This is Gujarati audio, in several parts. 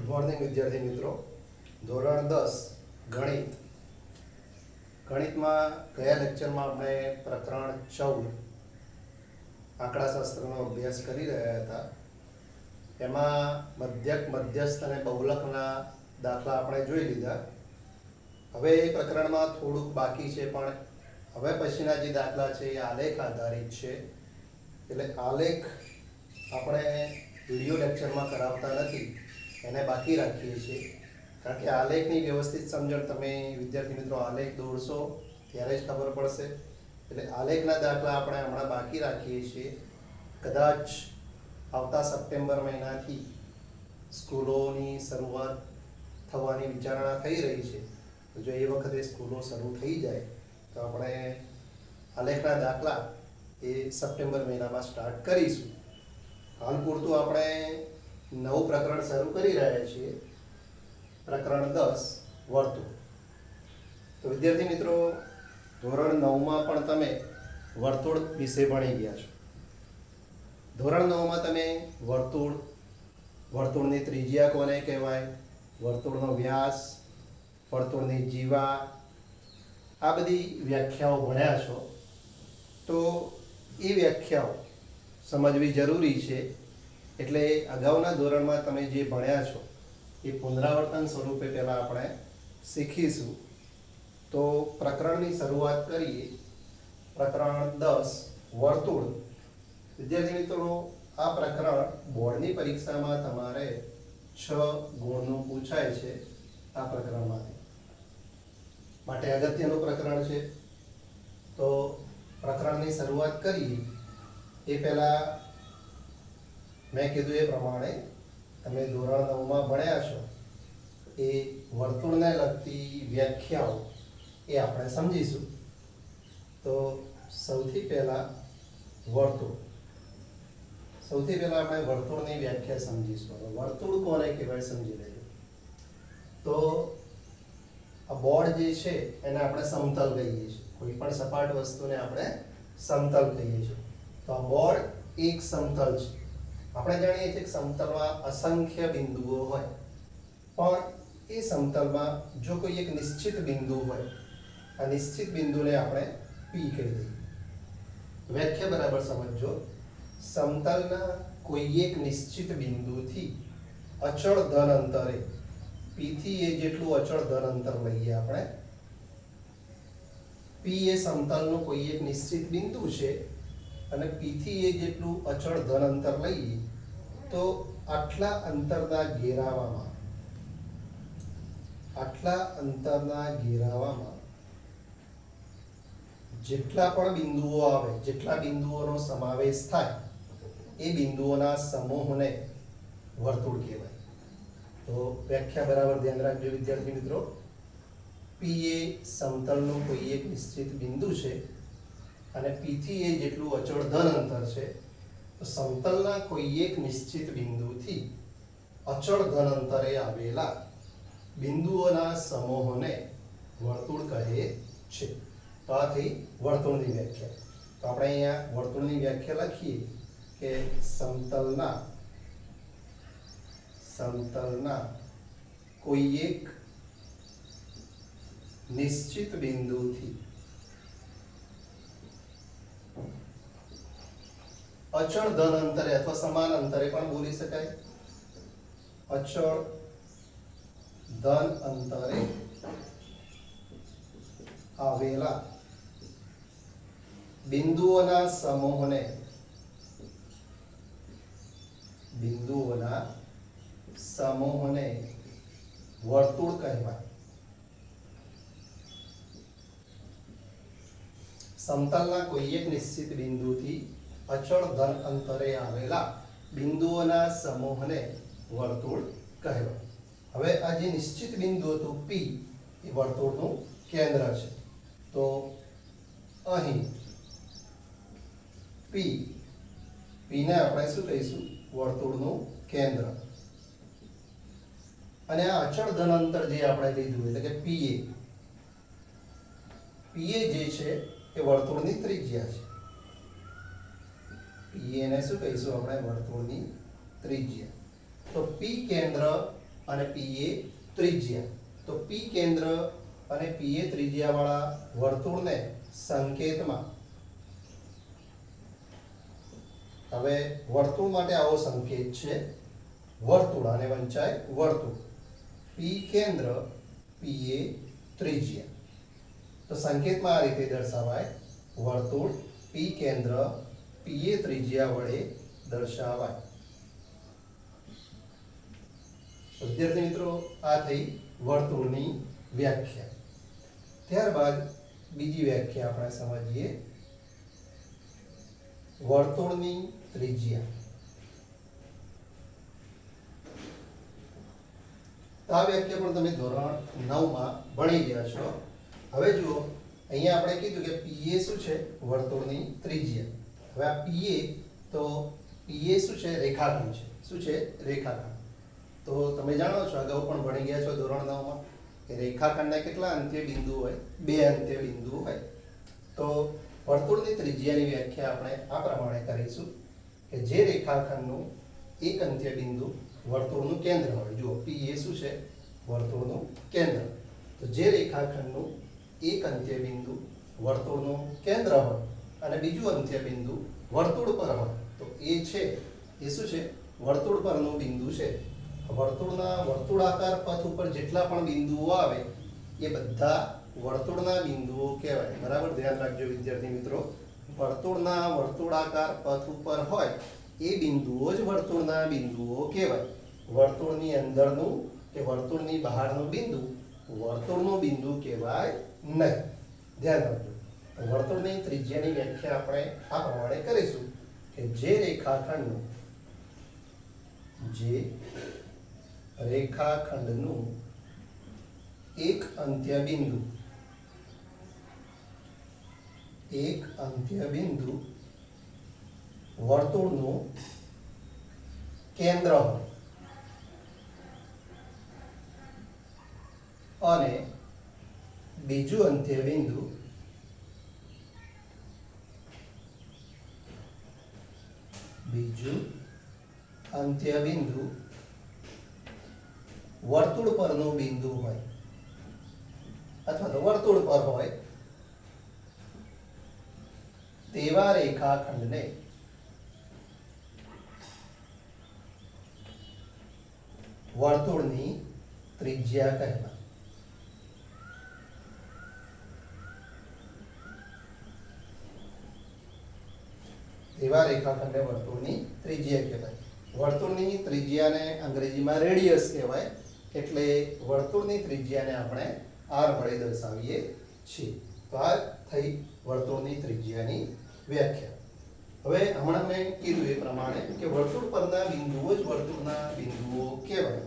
મોર્નિંગ વિદ્યાર્થી મિત્રો, ધોરણ 10 ગણિત. ગણિતમાં ગયા લેક્ચરમાં આપણે પ્રકરણ 14 આંકડાશાસ્ત્રનો અભ્યાસ કરી રહ્યા હતા. એમાં મધ્યક, મધ્યસ્થ અને બહુલકના દાખલા આપણે જોઈ લીધા. હવે એ પ્રકરણમાં થોડુંક બાકી છે, પણ હવે પછીના જે દાખલા છે એ આલેખ આધારિત છે. એટલે આલેખ આપણે વિડિયો લેક્ચરમાં કરાવતા નથી, એને બાકી રાખીએ છીએ. કારણ કે આલેખની વ્યવસ્થિત સમજણ તમે વિદ્યાર્થી મિત્રો આલેખ દોરશો ત્યારે જ ખબર પડશે. એટલે આલેખના દાખલા આપણે હમણાં બાકી રાખીએ છીએ. કદાચ આવતા સપ્ટેમ્બર મહિનાથી સ્કૂલોની શરૂઆત થવાની વિચારણા થઈ રહી છે. તો જો એ વખતે સ્કૂલો શરૂ થઈ જાય તો આપણે આલેખના દાખલા એ સપ્ટેમ્બર મહિનામાં સ્ટાર્ટ કરીશું. હાલ પૂરતું આપણે નવું પ્રકરણ શરૂ કરી રહ્યા છીએ, પ્રકરણ 10 વર્તુળ. તો વિદ્યાર્થી મિત્રો, ધોરણ 9માં પણ તમે વર્તુળ વિશે ભણી ગયા છો. ધોરણ 9માં તમે વર્તુળની ત્રિજ્યા કોને કહેવાય, વર્તુળનો વ્યાસ, વર્તુળની જીવા, આ બધી વ્યાખ્યાઓ ભણ્યા છો. તો એ વ્યાખ્યાઓ સમજવી જરૂરી છે. એટલે અગાઉના ધોરણમાં તમે જે ભણ્યા છો એ પુનરાવર્તન સ્વરૂપે પહેલાં આપણે શીખીશું. તો પ્રકરણની શરૂઆત કરીએ. પ્રકરણ 10 વર્તુળ. વિદ્યાર્થી મિત્રો, આ પ્રકરણ બોર્ડની પરીક્ષામાં તમારે 6 ગુણનું પૂછાય છે. આ પ્રકરણમાંથી માટે અગત્યનું પ્રકરણ છે. તો પ્રકરણની શરૂઆત કરીએ એ પહેલાં મેં કીધું એ પ્રમાણે તમે ધોરણ 9માં ભણ્યા છો એ વર્તુળને લગતી વ્યાખ્યાઓ એ આપણે સમજીશું. તો સૌથી પહેલા આપણે વર્તુળની વ્યાખ્યા સમજીશું. વર્તુળ કોને કહેવાય સમજી લેજો. તો આ બોર્ડ જે છે એને આપણે સમતલ કહીએ છીએ. કોઈ પણ સપાટ વસ્તુને આપણે સમતલ કહીએ છીએ. તો આ બોર્ડ એક સમતલ છે. આપણે જાણીએ છીએ કે સમતલમાં અસંખ્ય બિંદુઓ હોય, પણ એ સમતલમાં જો કોઈ એક નિશ્ચિત બિંદુ હોય, આ નિશ્ચિત બિંદુને આપણે પી કહી દઈએ. વ્યાખ્યા બરાબર સમજો. સમતલના કોઈ એક નિશ્ચિત બિંદુથી અચળ ધન અંતરે, પી થી એ જેટલું અચળ ધન અંતર લઈએ આપણે. પી એ સમતલનું કોઈ એક નિશ્ચિત બિંદુ છે અને પી થી એ જેટલું અચળ ધન અંતર લઈએ તો આટલા અંતરના ઘેરાવામાં જેટલા પણ બિંદુઓ આવે, જેટલા બિંદુઓનો સમાવેશ થાય એ બિંદુઓના સમૂહને વર્તુળ કહેવાય. તો વ્યાખ્યા બરાબર ધ્યાન રાખજો વિદ્યાર્થી મિત્રો. પી એ સમતલનું કોઈ એક નિશ્ચિત બિંદુ છે અને પી થી એ જેટલું અચળ ધન અંતર છે. તો સમતલના કોઈ એક નિશ્ચિત બિંદુથી અચળ ધન અંતરે આવેલા બિંદુઓના સમૂહને વર્તુળ કહે છે. તો આ થઈ વર્તુળની વ્યાખ્યા. તો આપણે અહીંયા વર્તુળની વ્યાખ્યા લખીએ કે સમતલના કોઈ એક નિશ્ચિત બિંદુથી અચળ ધન અંતરે અથવા સમાન અંતરે પણ બોલી શકાય, અચળ ધન અંતરે આવેલા બિંદુઓના સમૂહને વર્તુળ કહેવાય. સમતલના કોઈ એક નિશ્ચિત બિંદુથી અચળ ધન અંતરે આવેલા બિંદુઓના સમૂહને વર્તુળ કહેવાય. હવે આ જે નિશ્ચિત બિંદુ હતું પી એ વર્તુળનું કેન્દ્ર છે. તો અહીં પી ને આપણે શું કહીશું, વર્તુળનું કેન્દ્ર. અને આ અચળ ધન અંતર જે આપણે લીધું એટલે કે પીએ જે છે એ વર્તુળની ત્રિજ્યા છે. પીએ ને શું કહીશું આપણે, વર્તુળની ત્રિજ્યા. તો પી કેન્દ્ર અને P એ ત્રિજ્યા. તો P કેન્દ્ર અને P એ ત્રિજ્યા વાળા વર્તુળને સંકેતમાં, હવે વર્તુળ માટે આવો સંકેત છે, વર્તુળ અને વંચાય વર્તુળ, P કેન્દ્ર P એ ત્રિજ્યા. તો સંકેતમાં આ રીતે દર્શાવાય, વર્તુળ P કેન્દ્ર P એ ત્રિજ્યા વડે દર્શાવાય. વિદ્યાર્થી મિત્રો, આ થઈ વર્તુળની વ્યાખ્યા. ત્યારબાદ બીજી વ્યાખ્યા આપણે સમજીએ, વર્તુળની ત્રિજ્યા. આ વ્યાખ્યા પણ તમે ધોરણ 9 માં ભણી ગયા છો. હવે જુઓ, અહીંયા આપણે કીધું કે PA શું છે? વર્તુળની ત્રિજ્યા. હવે આ PA, તો PA શું છે? રેખાખંડ છે. શું છે? રેખાખંડ. તો તમે જાણો છો, અગાઉ પણ ભણી ગયા છો ધોરણ 9 માં, કે રેખાખંડના કેટલા અંત્ય બિંદુ હોય? 2 અંત્ય બિંદુ હોય. તો વર્તુળની ત્રિજ્યાની વ્યાખ્યા આપણે આ પ્રમાણે કરીશું કે જે રેખાખંડનું એક અંત્ય બિંદુ વર્તુળનું કેન્દ્ર હોય. જુઓ, P એ શું છે? વર્તુળનું કેન્દ્ર. તો જે રેખાખંડનું એક અંત્ય બિંદુ વર્તુળનું કેન્દ્ર હોય અને બીજું અંત્ય બિંદુ વર્તુળ પર હોય, તો એ છે, એ શું છે? વર્તુળ પરનું બિંદુ છે. વર્તુળના વર્તુળાકાર પથ ઉપર જેટલા પણ બિંદુઓ આવે એ બધા વર્તુળના બિંદુઓ કહેવાય. બરાબર ધ્યાન રાખજો વિદ્યાર્થી મિત્રો, વર્તુળના વર્તુળાકાર પથ ઉપર હોય એ બિંદુઓ જ વર્તુળના બિંદુઓ કહેવાય. વર્તુળની અંદરનું કે વર્તુળની બહારનું બિંદુ વર્તુળનું બિંદુ કહેવાય નહીં. ધ્યાન રાખજો. વર્તુળની ત્રિજ્યાની વ્યાખ્યા આપણે આ પ્રમાણે કરીશું કે જે રેખાખંડનું એક અંત્ય બિંદુ વર્તુળનું કેન્દ્ર હોય અને બીજું અંત્ય બિંદુ વર્તુળ પરનું બિંદુ હોય અથવા તો વર્તુળ પર હોય, તેવા રેખાખંડને વર્તુળની ત્રિજ્યા કહેવાય. તેવા રેખાખંડને વર્તુળની ત્રિજ્યા કહેવાય. વર્તુળની ત્રિજ્યાને અંગ્રેજીમાં રેડિયસ કહેવાય. એટલે વર્તુળની ત્રિજ્યાને આપણે r વડે દર્શાવીએ છીએ. તો આ થઈ વર્તુળની ત્રિજ્યાની વ્યાખ્યા. હવે હમણાં મેં કીધું એ પ્રમાણે કે વર્તુળ પરના બિંદુઓ જ વર્તુળના બિંદુઓ કહેવાય.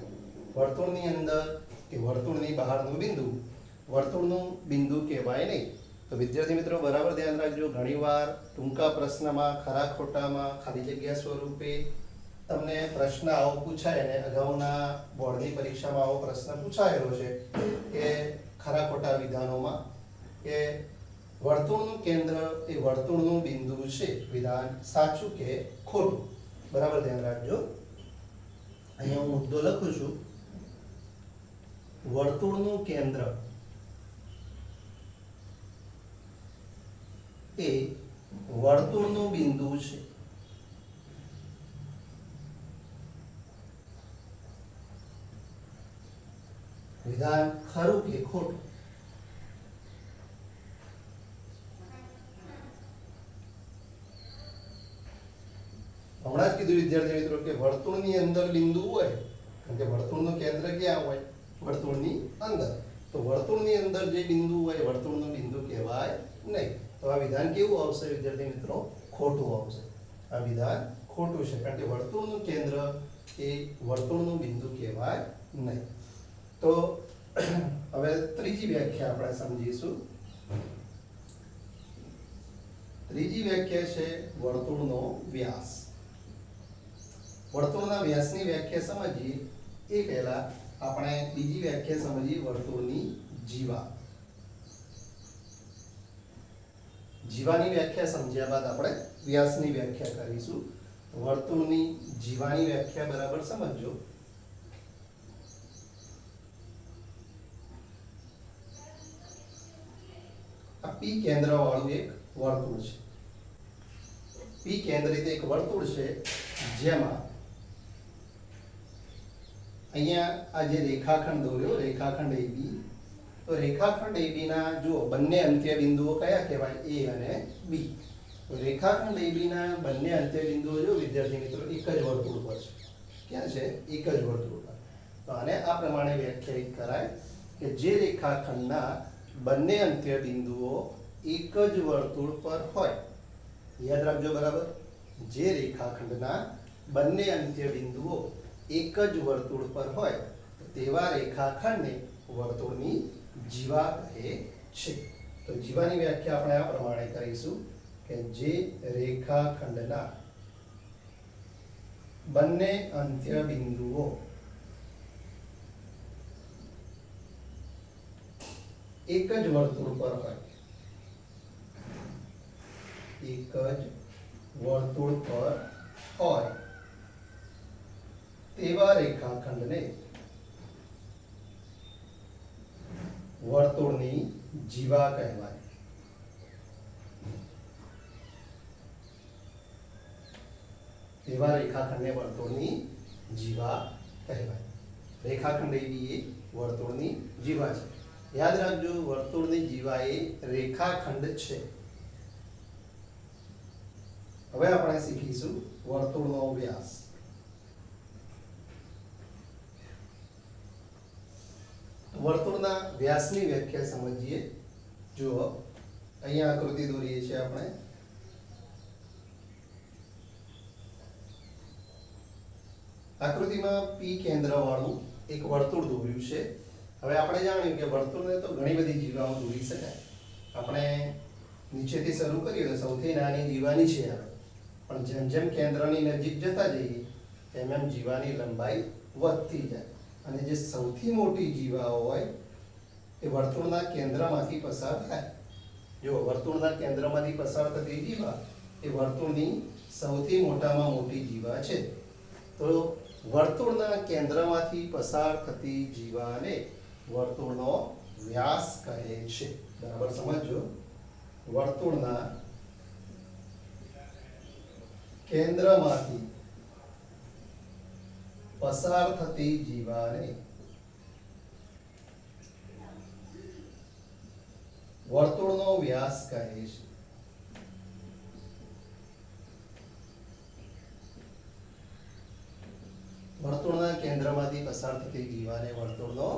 વર્તુળની અંદર કે વર્તુળની બહારનું બિંદુ વર્તુળનું બિંદુ કહેવાય નહીં. તો વિદ્યાર્થી મિત્રો, બરાબર ધ્યાન રાખજો. ઘણીવાર ટૂંકા પ્રશ્નમાં, ખરા ખોટામાં, ખાલી જગ્યા સ્વરૂપે તમને પ્રશ્ન આવો પૂછાય, અને અગાઉના બોર્ડની પરીક્ષામાં આવો પ્રશ્ન પૂછાયેલો છે કે ખરા ખોટા વિધાનોમાં કે વર્તુળનું કેન્દ્ર એ વર્તુળનું બિંદુ છે, વિધાન સાચું કે ખોટું. બરાબર ધ્યાન રાખજો. અહીંયા હું મુદ્દો લખું છું, વર્તુળનું કેન્દ્ર એ વર્તુળનું બિંદુ છે. વિધાન ખરું કે ખોટું? હમણાં જ કીધું વિદ્યાર્થી મિત્રો કે વર્તુળની અંદર બિંદુ હોય, કારણ કે વર્તુળનું કેન્દ્ર ક્યાં હોય? વર્તુળની અંદર. તો વર્તુળની અંદર જે બિંદુ હોય વર્તુળનું બિંદુ કહેવાય નહીં. તો આ વિધાન કેવું આવશે વિદ્યાર્થી મિત્રો? ખોટું આવશે. આ વિધાન ખોટું છે, કારણ કે વર્તુળનું કેન્દ્ર એ વર્તુળનું બિંદુ કહેવાય નહીં. તો હવે ત્રીજી વ્યાખ્યા આપણે સમજીશું. ત્રીજી વ્યાખ્યા છે વર્તુળનો વ્યાસ. વર્તુળના વ્યાસની વ્યાખ્યા સમજીએ એ પહેલા આપણે બીજી વ્યાખ્યા સમજીએ, વર્તુળની જીવા. જીવાની વ્યાખ્યા સમજ્યા બાદ આપણે વ્યાસની વ્યાખ્યા કરીશું. વર્તુળની જીવાની વ્યાખ્યા બરાબર સમજો. પી કેન્દ્ર વાળું એક વર્તુળ છે. પી કેન્દ્રિત એક વર્તુળ છે જેમાં અહીંયા આ જે રેખાખંડ દોર્યો, રેખાખંડ AB, તો રેખાખંડ AB ના જુઓ બંને અંત્ય બિંદુઓ કયા કહેવાય? A અને B. તો રેખાખંડ AB ના બંને અંત્ય બિંદુઓ જો વિદ્યાર્થી મિત્રો એક જ વર્તુળ પર છે. ક્યાં છે? એક જ વર્તુળ પર. તો આને આ પ્રમાણે વ્યાખ્યાયિત કરાય કે જે રેખાખંડના બંને અંત્ય બિંદુઓ એક જ વર્તુળ પર હોય. યાદ રાખજો બરાબર. જે રેખાખંડના બંને અંત્ય બિંદુઓ એક જ વર્તુળ પર હોય તેવા રેખાખંડને વર્તુળની જીવા કહે છે. તો જીવાની વ્યાખ્યા આપણે આ પ્રમાણે કરીશું કે જે રેખાખંડના બંને અંત્ય બિંદુઓ એક જ વર્તુળ પર હોય, એક જ વર્તુળ પર હોય તેવા રેખાખંડને વર્તુળની જીવા કહેવાય. તેવા રેખાખંડને વર્તુળની જીવા કહેવાય. રેખાખંડ AB એ વર્તુળની જીવા છે. યાદ રાખજો, વર્તુળની જીવા એ રેખાખંડ છે. હવે આપણે શીખીશું વર્તુળનો વ્યાસ. વર્તુળના વ્યાસની વ્યાખ્યા સમજીએ. જુઓ, અહીંયા આકૃતિ દોરીએ છીએ આપણે. આકૃતિમાં પી કેન્દ્ર વાળું એક વર્તુળ દોર્યું છે. હવે આપણે જાણ્યું કે વર્તુળને તો ઘણી બધી જીવાઓ દોરી શકાય. આપણે નીચેથી શરૂ કરીએ તો સૌથી નાની જીવા નીચે આવે, પણ જેમ જેમ કેન્દ્રની નજીક જતા જઈએ તેમ એમ જીવાની લંબાઈ વધતી જાય અને જે સૌથી મોટી જીવાઓ હોય એ વર્તુળના કેન્દ્રમાંથી પસાર થાય. જો વર્તુળના કેન્દ્રમાંથી પસાર થતી જીવા એ વર્તુળની સૌથી મોટામાં મોટી જીવા છે. તો વર્તુળના કેન્દ્રમાંથી પસાર થતી જીવાને વર્તુળનો વ્યાસ કહે છે. બરાબર સમજો. વર્તુળના કેન્દ્રમાંથી પસાર થતી જીવાને વર્તુળનો વ્યાસ કહે છે. વર્તુળના કેન્દ્રમાંથી પસાર થતી જીવાને વર્તુળનો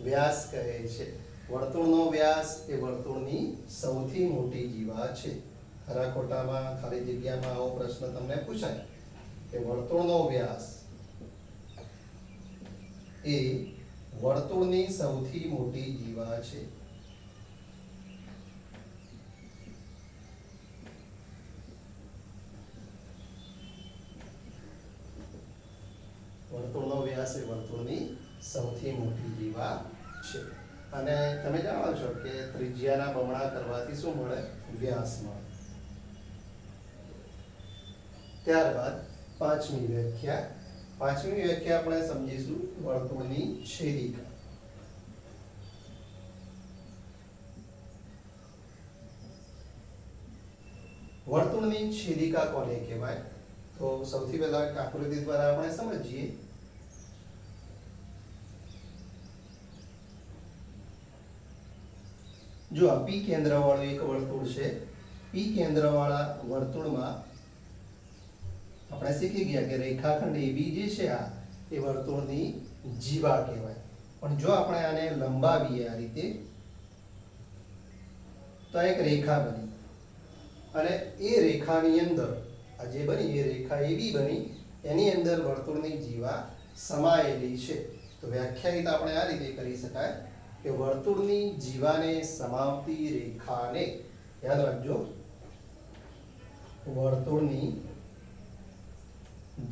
વ્યાસ કહે છે. વર્તુળનો વ્યાસ એ વર્તુળની સૌથી મોટી જીવા છે. ખરા ખોટામાં ખાલી જગ્યામાં આવો પ્રશ્ન તમને પૂછાય કે વર્તુળનો વ્યાસ એ વર્તુળની સૌથી મોટી જીવા છે. વર્તુળનો વ્યાસ એ વર્તુળની સૌથી મોટી જીવા છે. અને તમે જાણો છો કે ત્રિજ્યાના બમણા કરવાથી શું મળે? વ્યાસ મળે. ત્યારબાદ પાંચમી વ્યાખ્યા. પાંચમી વ્યાખ્યા આપણે સમજીશું વર્તુળની છેદિકા. વર્તુળની છેદિકા કોને કહેવાય? તો સૌથી પહેલા આકૃતિ દ્વારા આપણે સમજીએ. જો આ પી કેન્દ્ર વાળું એક વર્તુળ છે. પી કેન્દ્ર વાળા વર્તુળમાં આપણે શીખી ગયા કે રેખાખંડ AB જે છે આ એ વર્તુળની જીવા કહેવાય. પણ જો આપણે આને લંબાવીએ આ રીતે તો એક રેખા બની અને એ રેખાની અંદર આ જે બની એ રેખા AB બની, એની અંદર વર્તુળની જીવા સમાયેલી છે. તો વ્યાખ્યાયિત આપણે આ રીતે કરી શકાય કે વર્તુળની જીવાને સમાવતી રેખાને, યાદ રાખજો, વર્તુળની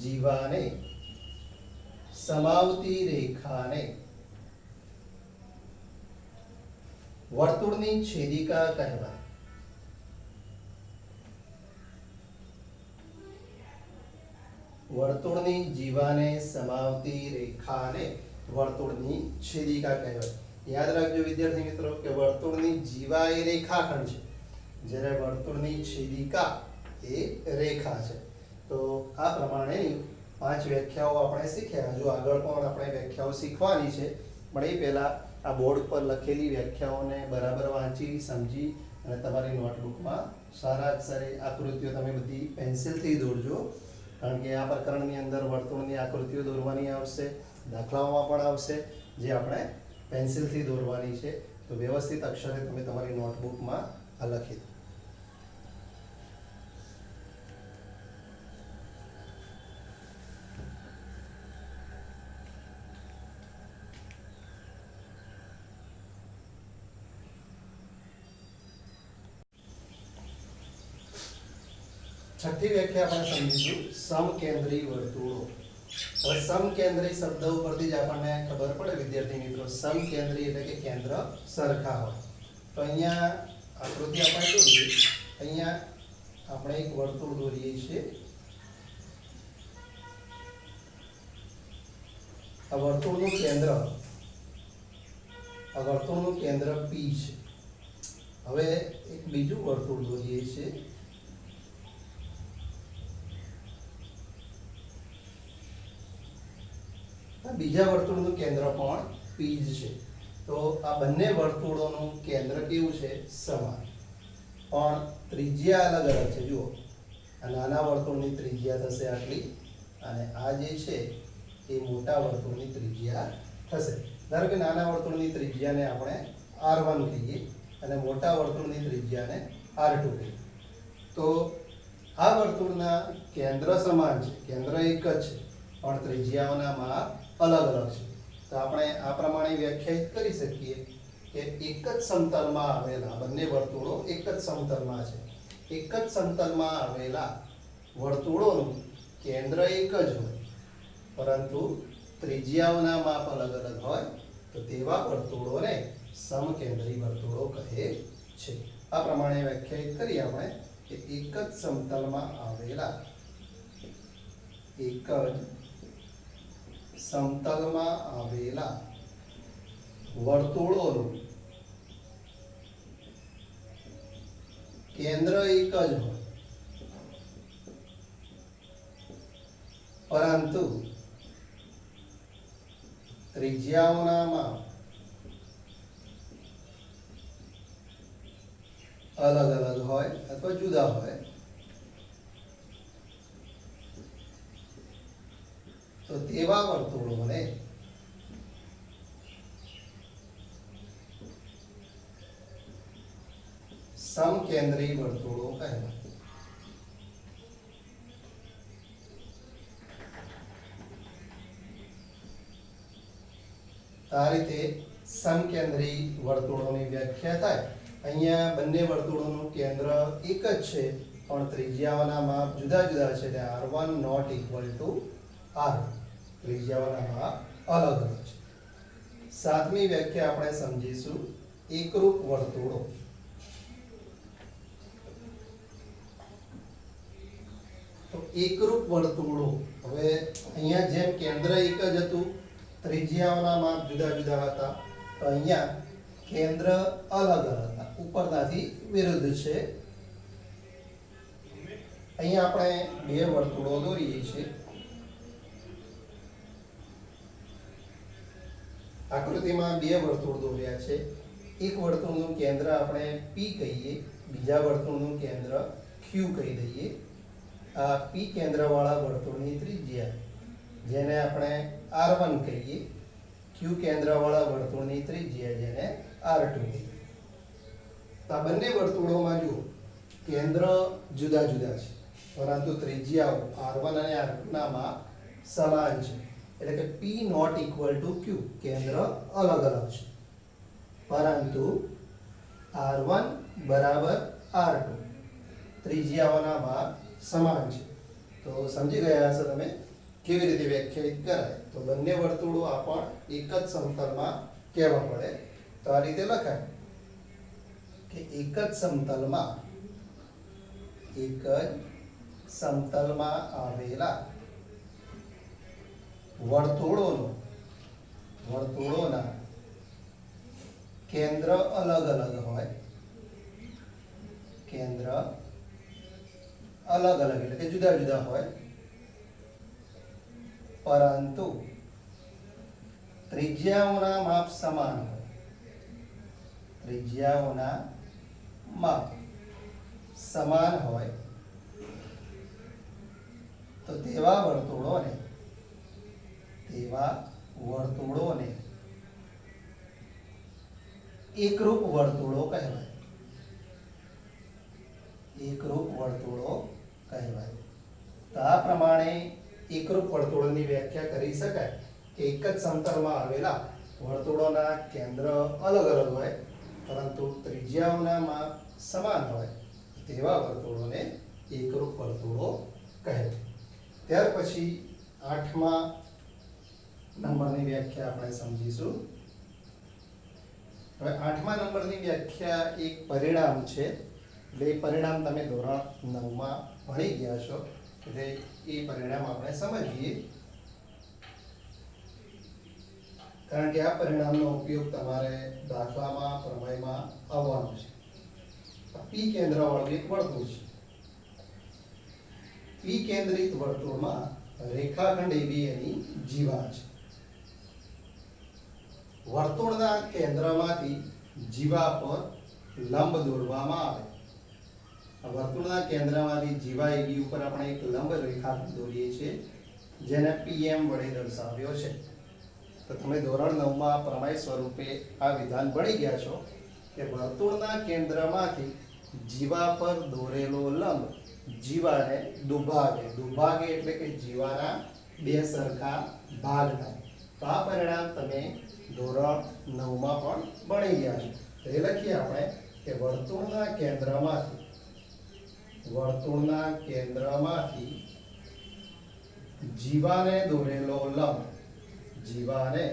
જીવાને સમાવતી રેખાને વર્તુળની છેદિકા કહેવાય. વર્તુળની જીવાને સમાવતી રેખાને વર્તુળની છેદિકા કહેવાય. યાદ રાખજો વિદ્યાર્થી મિત્રો કે વર્તુળની જીવા એ રેખાખંડ છે જ્યારે વર્તુળની છેદિકા એ રેખા છે। તો આ પ્રમાણેની 5 વ્યાખ્યાઓ આપણે શીખ્યા। જો આગળ પણ આપણે વ્યાખ્યાઓ શીખવાની છે, પણ એ પહેલા આ બોર્ડ પર લખેલી વ્યાખ્યાઓને બરાબર વાંચી સમજી અને તમારી નોટબુકમાં સારા અક્ષરે આકૃતિઓ તમે બધી પેન્સિલથી દોરજો, કારણ કે આ પ્રકરણની અંદર વર્તુળની આકૃતિઓ દોરવાની આવશે, દાખલાઓમાં પણ આવશે, જે આપણે પેન્સિલથી દોરવાની છે। તો વ્યવસ્થિત અક્ષરે તમે તમારી નોટબુકમાં આ લખી દો। छठी व्याख्या આપણે સમજીશું સમકેન્દ્રી વર્તુળો। હવે સમકેન્દ્રી શબ્દ ઉપરથી જ આપણને ખબર પડે વિદ્યાર્થી મિત્રો, સમકેન્દ્રી એટલે કે કેન્દ્ર સરખા હોય। તો અહીંયા આકૃતિ આપણે દોરીએ, અહીંયા આપણે એક વર્તુળ દોરીએ છીએ। આ વર્તુળનું કેન્દ્ર P છે। હવે એક બીજું વર્તુળ દોરીએ છીએ। બીજા વર્તુળનું કેન્દ્ર પણ P જ છે। તો આ બંને વર્તુળોનું કેન્દ્ર કેવું છે? સમાન, પણ ત્રિજ્યા અલગ અલગ છે। જુઓ, આ નાના વર્તુળની ત્રિજ્યા થશે આટલી, અને આ જે છે એ મોટા વર્તુળની ત્રિજ્યા થશે। ધારો કે નાના વર્તુળની ત્રિજ્યાને આપણે R1 કહીએ અને મોટા વર્તુળની ત્રિજ્યાને R2 કહીએ। તો આ વર્તુળના કેન્દ્ર સમાન છે, કેન્દ્ર એક જ છે, પણ ત્રિજ્યાઓના માપ અલગ અલગ છે। તો આપણે આ પ્રમાણે વ્યાખ્યાયિત કરી શકીએ કે એક જ સમતલમાં આવેલા બંને વર્તુળો એક જ સમતલમાં છે, એક જ સમતલમાં આવેલા વર્તુળોનું કેન્દ્ર એક જ હોય, પરંતુ ત્રિજ્યાઓના માપ અલગ અલગ હોય, તો તેવા વર્તુળોને સમકેન્દ્રી વર્તુળો કહે છે। આ પ્રમાણે વ્યાખ્યાયિત કરી આપણે કે એક જ સમતલમાં આવેલા વર્તુળોનું કેન્દ્ર એક જ હોય, પરંતુ ત્રિજ્યાઓના માપ અલગ અલગ હોય અથવા જુદા હોય, તો તેવા વર્તુળોને સમકેન્દ્રી વર્તુળો કહેવાય। આ રીતે સમકેન્દ્રી વર્તુળોની વ્યાખ્યા થાય। અહીંયા બંને વર્તુળોનું કેન્દ્ર એક જ છે, પણ ત્રિજ્યાઓના માપ જુદા જુદા છે, એટલે R1 not equal to R2, ત્રિજ્યાઓના માપ અલગ અલગ છે। સાતમી વ્યાખ્યા આપણે સમજીશું એકરૂપ વર્તુળો। તો એકરૂપ વર્તુળો, હવે અહીંયા જેમ કેન્દ્ર એક જ હતું, ત્રિજ્યાઓના માપ જુદા જુદા હતા, તો અહીંયા કેન્દ્ર અલગ અલગ હતા, ઉપરનાથી વિરુદ્ધ છે। અહીંયા આપણે બે વર્તુળો દોરીએ છીએ। આકૃતિમાં બે વર્તુળ દોર્યા છે। એક વર્તુળનું કેન્દ્ર આપણે P કહીએ, બીજા વર્તુળનું કેન્દ્ર Q કહી દઈએ। આ P કેન્દ્રવાળા વર્તુળની ત્રિજ્યા, જેને આપણે R1 કહીએ, Q કેન્દ્રવાળા વર્તુળની ત્રિજ્યા, જેને R2 કહીએ। તો આ બંને વર્તુળોમાં જુઓ, કેન્દ્ર જુદા જુદા છે, પરંતુ ત્રિજ્યાઓ R1 અને R2 ના માપ સમાન છે, એટલે કે P not equal to Q, કેન્દ્ર અલગ અલગ છે, પરંતુ R1 બરાબર R2, ત્રિજ્યાઓના માપ સમાન છે। તો સમજી ગયા હશો તમે કેવી રીતે વ્યાખ્યાયિત કરાય। તો બંને વર્તુળો આપણ એક જ સમતલમાં કહેવા પડે। તો આ રીતે લખાય કે એક જ સમતલમાં આવેલા વર્તુળોના કેન્દ્ર અલગ અલગ હોય, કેન્દ્ર અલગ અલગ એટલે કે જુદા જુદા હોય, પરંતુ ત્રિજ્યાઓના માપ સમાન હોય, ત્રિજ્યાઓના માપ સમાન હોય તો તેવા વર્તુળોને એકરૂપ વર્તુળો કહેવાય, એકરૂપ વર્તુળો કહેવાય। તો આ પ્રમાણે એકરૂપ વર્તુળોની વ્યાખ્યા કરી શકાય કે એક જ સમતલમાં આવેલા વર્તુળોના કેન્દ્ર અલગ અલગ હોય પરંતુ ત્રિજ્યાઓના માપ સમાન હોય તેવા વર્તુળોને એકરૂપ વર્તુળો કહેવાય। ત્યાર પછી 8મા નંબરની વ્યાખ્યા આપણે સમજીશું। હવે 8મા નંબરની વ્યાખ્યા એક પરિણામ છે, એટલે એ પરિણામ તમે ધોરણ 9માં ભણી ગયા છો, એટલે એ પરિણામ આપણે સમજીએ, કારણ કે આ પરિણામનો ઉપયોગ તમારે દાખલામાં પ્રમેયમાં આવવાનો છે। પી કેન્દ્રવાળું એક વર્તુળ છે, પી કેન્દ્રિત વર્તુળમાં રેખાખંડ AB એની જીવા છે। વર્તુળના કેન્દ્રમાંથી જીવા પર લંબ દોરવામાં આવે। વર્તુળના કેન્દ્રમાંથી જીવા AB ઉપર આપણે એક લંબ રેખાખંડ દોરીએ છીએ જેને PM વડે દર્શાવ્યો છે। તો તમે ધોરણ 9માં પ્રમેય સ્વરૂપે આ વિધાન ભણી ગયા છો કે વર્તુળના કેન્દ્રમાંથી જીવા પર દોરેલો લંબ જીવાને દુભાગે, દુભાગે એટલે કે જીવાના બે સરખા ભાગ થાય। તો આ પરિણામ તમે ધોરણ 9માં પણ ભણી ગયા છો। તો એ લખીએ આપણે કે વર્તુળના કેન્દ્રમાંથી જીવાને દોરેલો લંબ જીવાને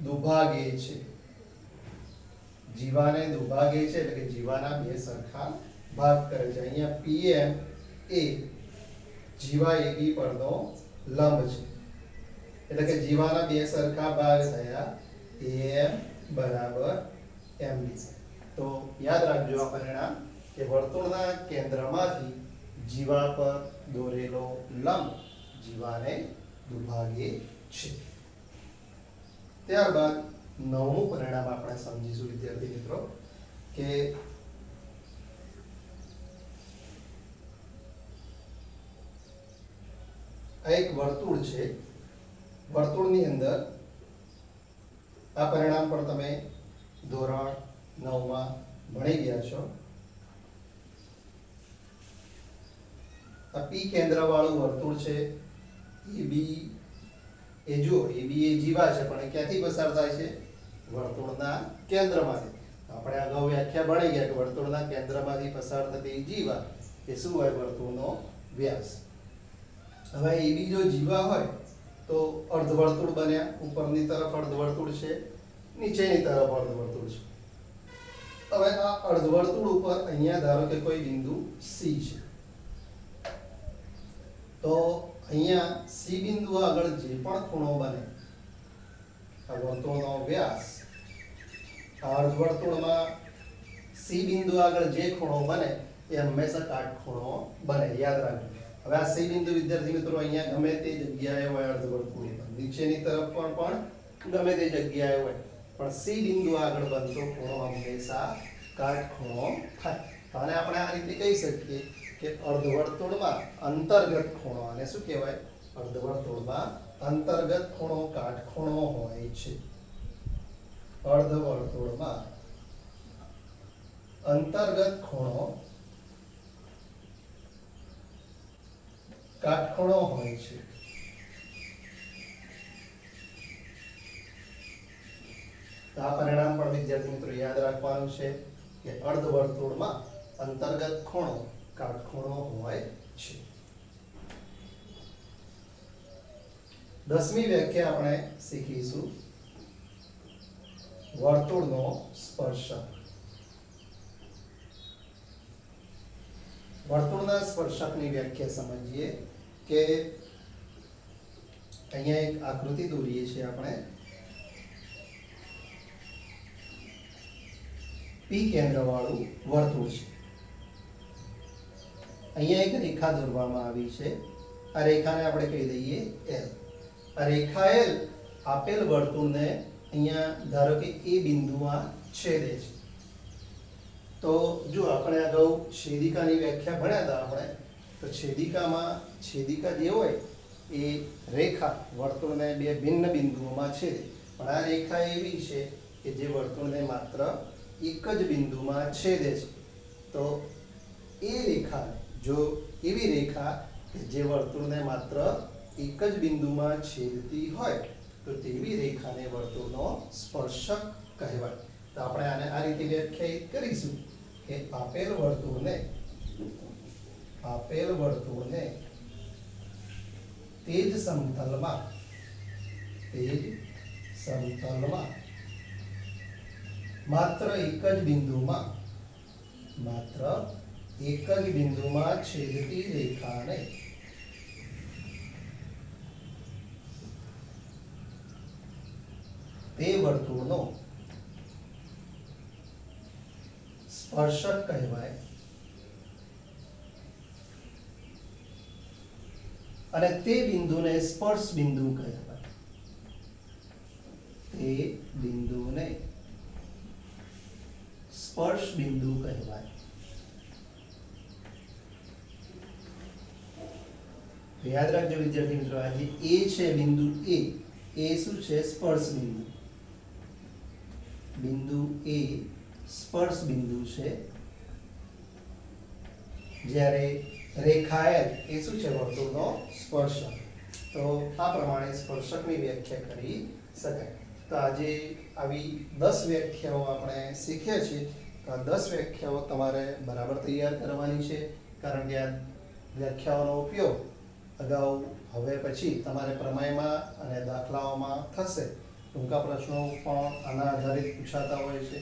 દુભાગે છે, એટલે કે જીવાના બે સરખા ભાગ કરે છે। અહીંયા PM એ જીવા AB પરનો લંબ છે, એટલે કે જીવાના બે સરખા ભાગ થયા AM બરાબર MB। તો યાદ રાખજો આ પરિણામ કે વર્તુળના કેન્દ્રમાંથી જીવા પર દોરેલો લંબ જીવાને દુભાગે છે। ત્યારબાદ 9મું પરિણામ આપણે સમજીશું વિદ્યાર્થી મિત્રો કે આ એક વર્તુળ છે, વર્તુળની અંદર આ પરિણામ પણ તમે ધોરણ 9માં ભણી ગયા છો। આ પી કેન્દ્રવાળું વર્તુળ છે, AB એ જો AB એ જીવા છે પણ એ ક્યાંથી પસાર થાય છે? વર્તુળના કેન્દ્રમાંથી। આપણે અગાઉ વ્યાખ્યા ભણી ગયા કે વર્તુળના કેન્દ્રમાંથી પસાર થતી જીવા એ શું હોય? વર્તુળનો વ્યાસ। હવે AB જો જીવા હોય તો અર્ધવર્તુળ બન્યા, ઉપરની તરફ અર્ધવર્તુળ છે, નીચેની તરફ અર્ધવર્તુળ છે। હવે આ અર્ધવર્તુળ ઉપર અહીંયા ધારો કે કોઈ બિંદુ C છે, તો અહીંયા C બિંદુ આગળ જે પણ ખૂણો બને, આ વર્તુળનો વ્યાસ, આ અર્ધવર્તુળમાં C બિંદુ આગળ જે ખૂણો બને એ હંમેશા કાટખૂણો બને, યાદ રાખજો। હવે આ C બિંદુ વિદ્યાર્થી મિત્રો અહીંયા ગમે તે જગ્યાએ હોય અર્ધવર્તુળ ઉપર, નીચેની તરફ પણ ગમે તે જગ્યાએ હોય, પણ C બિંદુ આગળ બનતો ખૂણો હંમેશા કાટખૂણો થાય। તો આને આપણે આ રીતે કહી શકીએ કે અર્ધવર્તુળમાં અંતર્ગત ખૂણો, આને શું કહેવાય? અર્ધવર્તુળમાં અંતર્ગત ખૂણો કાટખૂણો હોય છે। અર્ધવર્તુળમાં અંતર્ગત ખૂણો કાટખૂણો હોય છે। આ પરિણામ પણ વિદ્યાર્થી મિત્રો યાદ રાખવાનું છે કે અર્ધવર્તુળમાં અંતર્ગત ખૂણો કાટખૂણો હોય છે। 10મી વ્યાખ્યા આપણે શીખીશું વર્તુળનો સ્પર્શક। વર્તુળના સ્પર્શકની વ્યાખ્યા સમજીએ કે અહીંયા એક આકૃતિ દોરીએ છીએ આપણે પી કેન્દ્રવાળું વર્તુળ છે. અહીંયા એક રેખા દોરવામાં આવી છે. આ રેખાને આપણે કહી દઈએ L. આ રેખા L આપેલ વર્તુળને અહીંયા ધારો કે એ બિંદુમાં છેદે છે. તો જો આપણે અગાઉ છેદિકાની વ્યાખ્યા ભણ્યા હતા આપણે, તો છેદિકા જે હોય એ રેખા વર્તુળને બે ભિન્ન બિંદુઓમાં છેદે. પણ આ રેખા એવી છે કે જે વર્તુળને માત્ર એક જ બિંદુમાં છેદે છે. તો એ રેખા, જો એવી રેખા કે જે વર્તુળને માત્ર એક જ બિંદુમાં છેદતી હોય, તો તેવી રેખાને વર્તુળનો સ્પર્શક કહેવાય. તો આપણે આને આ રીતે વ્યાખ્યાયિત કરીશું કે આપેલ વર્તુળને તે જ સમતલમાં માત્ર એક જ બિંદુમાં છેદતી રેખાને તે વર્તુળનો સ્પર્શક કહેવાય. અને તે બિંદુને સ્પર્શ બિંદુ કહેવાય. તો યાદ રાખજો વિદ્યાર્થી મિત્રો, આ જે એ છે બિંદુ એ શું છે? સ્પર્શ બિંદુ. બિંદુ એ સ્પર્શ બિંદુ છે, જ્યારે રેખા L એ શું છે? વર્તુળનો સ્પર્શક. તો આ પ્રમાણે સ્પર્શકની વ્યાખ્યા કરી શકાય. તો આજે આવી 10 વ્યાખ્યાઓ આપણે શીખ્યા છીએ. તો આ 10 વ્યાખ્યાઓ તમારે બરાબર તૈયાર કરવાની છે, કારણ કે આ વ્યાખ્યાઓનો ઉપયોગ અગાઉ હવે પછી તમારે પ્રમેયમાં અને દાખલાઓમાં થશે. ટૂંકા પ્રશ્નો પણ આના આધારિત પૂછાતા હોય છે.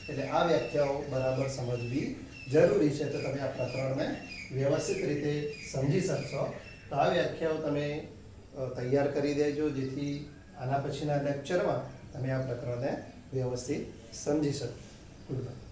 એટલે આ વ્યાખ્યાઓ બરાબર સમજવી જરૂરી છે, તો તમે આ પ્રકરણને વ્યવસ્થિત રીતે સમજી શકશો. તો આ વ્યાખ્યાઓ તમે તૈયાર કરી દેજો, જેથી આના પછીના લેક્ચરમાં તમે આ પ્રકરણને વ્યવસ્થિત સમજી શકો. Good bye.